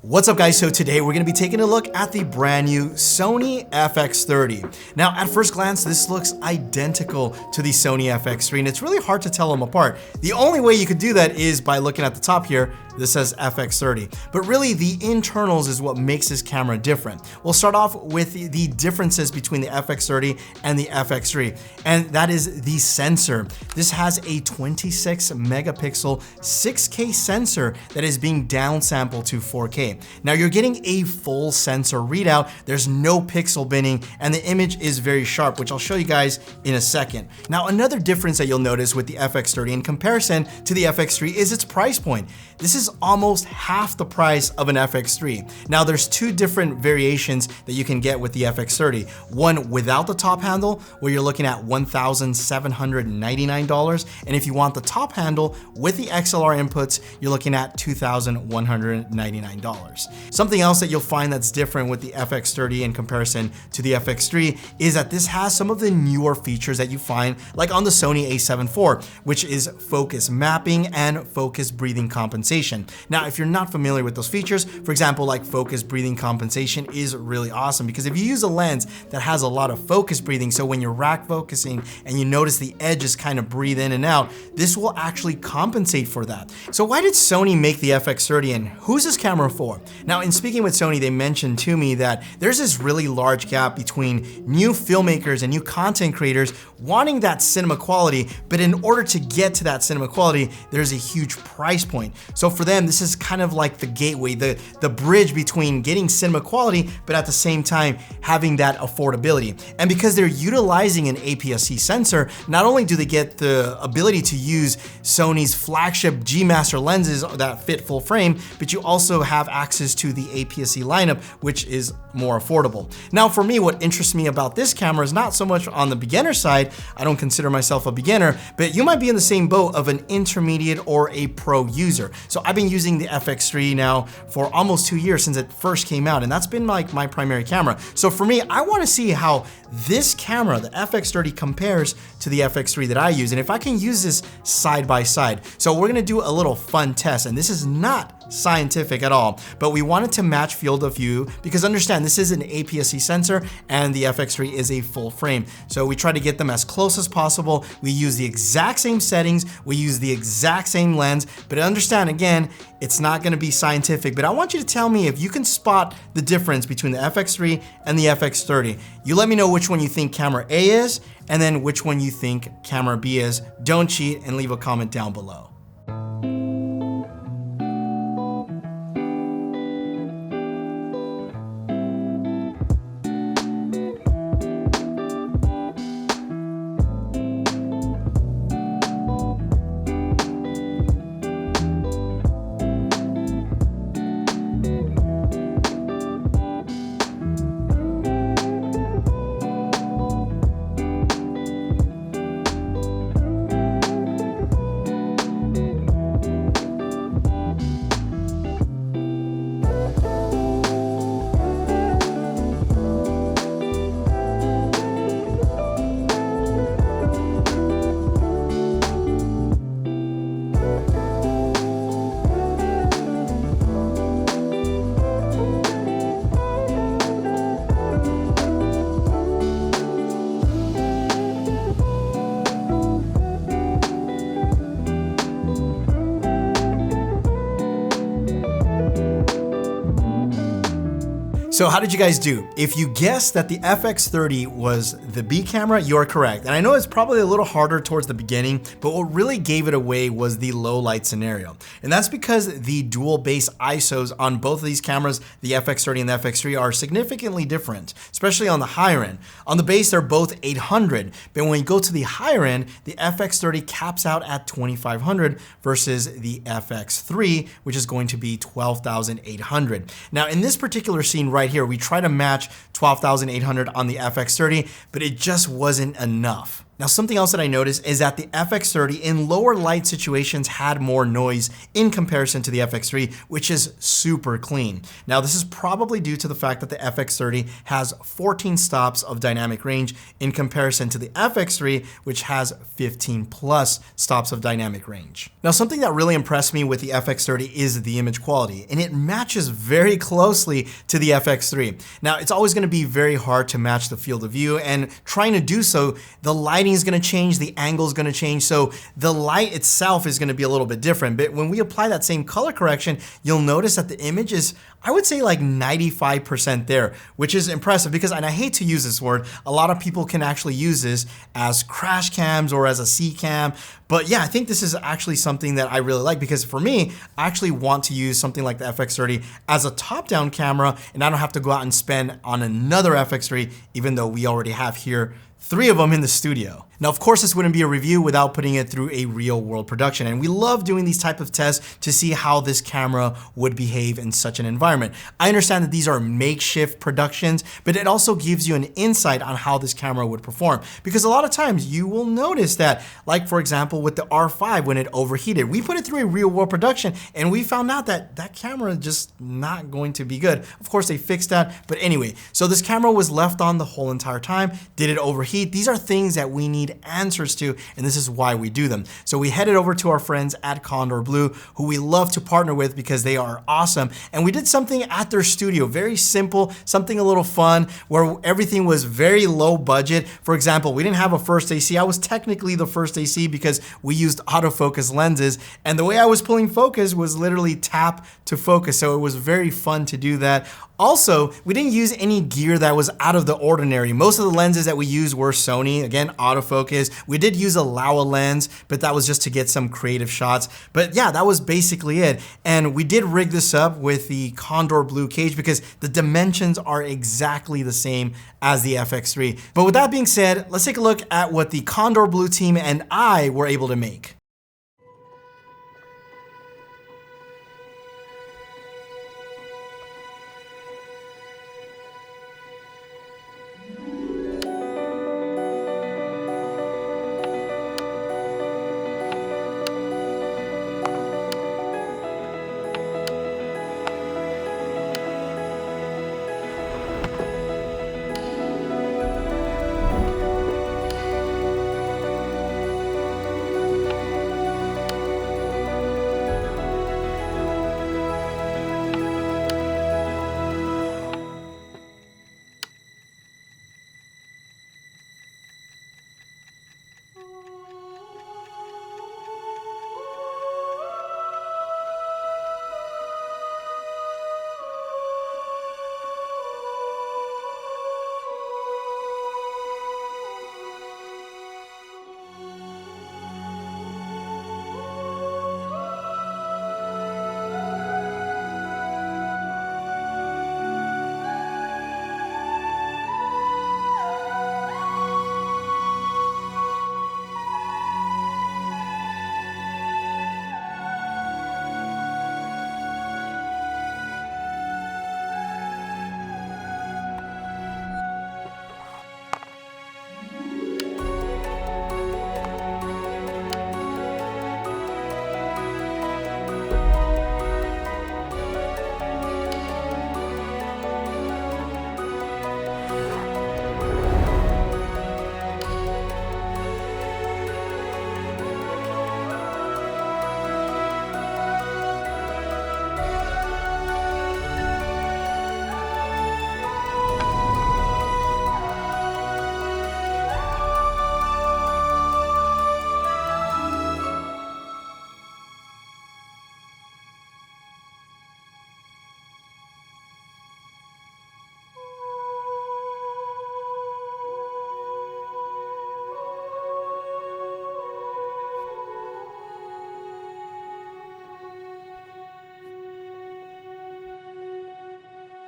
What's up guys, so today we're gonna be taking a look at the brand new Sony FX30. Now at first glance, this looks identical to the Sony FX3 and it's really hard to tell them apart. The only way you could do that is by looking at the top here. This says FX30, but really the internals is what makes this camera different. We'll start off with the differences between the FX30 and the FX3, and that is the sensor. This has a 26 megapixel 6K sensor that is being downsampled to 4K. Now you're getting a full sensor readout. There's no pixel binning and the image is very sharp, which I'll show you guys in a second. Now another difference that you'll notice with the FX30 in comparison to the FX3 is its price point. This is almost half the price of an FX3. Now there's two different variations that you can get with the FX30. One without the top handle, where you're looking at $1,799. And if you want the top handle with the XLR inputs, you're looking at $2,199. Something else that you'll find that's different with the FX30 in comparison to the FX3 is that this has some of the newer features that you find like on the Sony a7 IV, which is focus mapping and focus breathing compensation. Now, if you're not familiar with those features, for example, like focus breathing compensation is really awesome because if you use a lens that has a lot of focus breathing, so when you're rack focusing and you notice the edges kind of breathe in and out, this will actually compensate for that. So why did Sony make the FX30 and who's this camera for? Now, in speaking with Sony, they mentioned to me that there's this really large gap between new filmmakers and new content creators wanting that cinema quality, but in order to get to that cinema quality, there's a huge price point. So for them, this is kind of like the gateway, the bridge between getting cinema quality, but at the same time having that affordability. And because they're utilizing an APS-C sensor, not only do they get the ability to use Sony's flagship G Master lenses that fit full frame, but you also have access to the APS-C lineup, which is more affordable. Now for me, what interests me about this camera is not so much on the beginner side. I don't consider myself a beginner, but you might be in the same boat of an intermediate or a pro user. So I've been using the FX3 now for almost 2 years since it first came out, and that's been like my primary camera. So for me, I want to see how this camera, the FX30, compares to the FX3 that I use, and if I can use this side by side. So we're gonna do a little fun test, and this is not scientific at all, but we wanted to match field of view because understand this is an APS-C sensor and the FX3 is a full frame. So we try to get them as close as possible. We use the exact same settings, we use the exact same lens, but understand again, it's not gonna be scientific, but I want you to tell me if you can spot the difference between the FX3 and the FX30. You let me know which one you think camera A is, and then which one you think camera B is. Don't cheat and leave a comment down below. So how did you guys do? If you guessed that the FX30 was the B camera, you're correct. And I know it's probably a little harder towards the beginning, but what really gave it away was the low light scenario. And that's because the dual base ISOs on both of these cameras, the FX30 and the FX3, are significantly different, especially on the higher end. On the base, they're both 800, but when you go to the higher end, the FX30 caps out at 2500 versus the FX3, which is going to be 12,800. Now in this particular scene right here, we try to match 12,800 on the FX30, but it just wasn't enough. Now, something else that I noticed is that the FX30 in lower light situations had more noise in comparison to the FX3, which is super clean. Now, this is probably due to the fact that the FX30 has 14 stops of dynamic range in comparison to the FX3, which has 15 plus stops of dynamic range. Now, something that really impressed me with the FX30 is the image quality, and it matches very closely to the FX3. Now, it's always going to be very hard to match the field of view, and trying to do so, the lighting is going to change, the angle is going to change, so the light itself is going to be a little bit different. But when we apply that same color correction, you'll notice that the image is, I would say, like 95% there, which is impressive because, and I hate to use this word, a lot of people can actually use this as crash cams or as a C cam. But yeah, I think this is actually something that I really like because for me, I actually want to use something like the FX30 as a top-down camera, and I don't have to go out and spend on another FX3, even though we already have here 3 of them in the studio. Now, of course, this wouldn't be a review without putting it through a real world production. And we love doing these type of tests to see how this camera would behave in such an environment. I understand that these are makeshift productions, but it also gives you an insight on how this camera would perform. Because a lot of times you will notice that, like for example, with the R5, when it overheated, we put it through a real world production and we found out that that camera is just not going to be good. Of course, they fixed that. But anyway, so this camera was left on the whole entire time. Did it overheat? These are things that we need answers to, and this is why we do them. So we headed over to our friends at Kondor Blue, who we love to partner with because they are awesome. And we did something at their studio, very simple, something a little fun, where everything was very low budget. For example, we didn't have a first AC. I was technically the first AC because we used autofocus lenses, and the way I was pulling focus was literally tap to focus. So it was very fun to do that. Also, we didn't use any gear that was out of the ordinary. Most of the lenses that we used were Sony, again, autofocus. We did use a Laowa lens, but that was just to get some creative shots. But yeah, that was basically it. And we did rig this up with the Kondor Blue cage because the dimensions are exactly the same as the FX3. But with that being said, let's take a look at what the Kondor Blue team and I were able to make.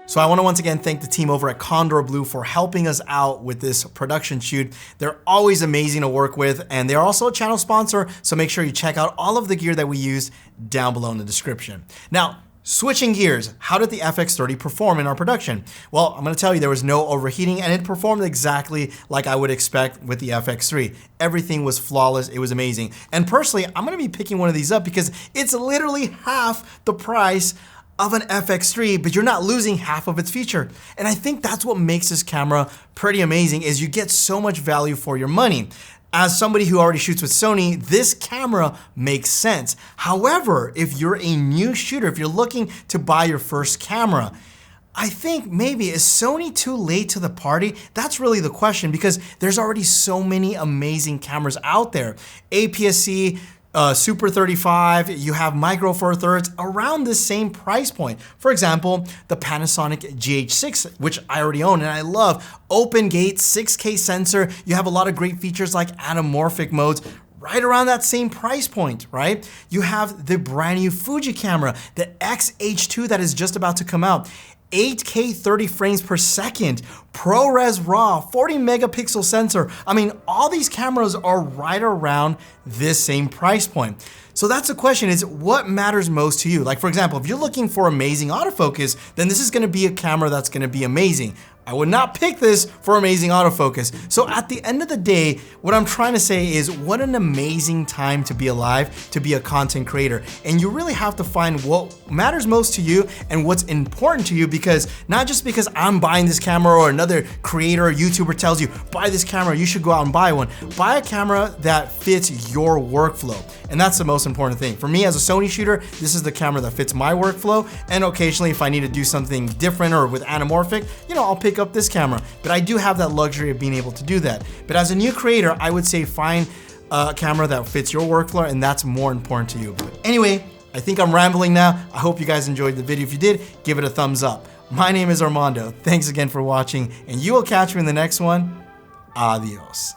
So I want to once again thank the team over at Kondor Blue for helping us out with this production shoot. They're always amazing to work with, and they're also a channel sponsor, so make sure you check out all of the gear that we use down below in the description. Now, Switching gears, how did the FX30 perform in our production? Well, I'm gonna tell you there was no overheating and it performed exactly like I would expect with the FX3. Everything was flawless, it was amazing. And personally, I'm gonna be picking one of these up because it's literally half the price of an FX3, but you're not losing half of its feature. And I think that's what makes this camera pretty amazing is you get so much value for your money. As somebody who already shoots with Sony, this camera makes sense. However, if you're a new shooter, if you're looking to buy your first camera, I think maybe is Sony too late to the party? That's really the question because there's already so many amazing cameras out there. APS-C, Super 35, you have Micro Four Thirds around the same price point. For example, the Panasonic GH6, which I already own and I love. Open gate, 6K sensor. You have a lot of great features like anamorphic modes right around that same price point, right? You have the brand new Fuji camera, the X-H2 that is just about to come out. 8K 30 frames per second, ProRes RAW, 40 megapixel sensor. I mean, all these cameras are right around this same price point. So that's the question is what matters most to you? Like for example, if you're looking for amazing autofocus, then this is gonna be a camera that's gonna be amazing. I would not pick this for amazing autofocus. So at the end of the day, what I'm trying to say is what an amazing time to be alive, to be a content creator. And you really have to find what matters most to you and what's important to you because not just because I'm buying this camera or another creator or YouTuber tells you, buy this camera, you should go out and buy one. Buy a camera that fits your workflow. And that's the most important thing. For me as a Sony shooter, this is the camera that fits my workflow. And occasionally if I need to do something different or with anamorphic, you know, I'll pick up this camera, but I do have that luxury of being able to do that. But as a new creator, I would say find a camera that fits your workflow and that's more important to you. But anyway, I think I'm rambling now. I hope you guys enjoyed the video. If you did, give it a thumbs up. My name is Armando. Thanks again for watching and you will catch me in the next one. Adios.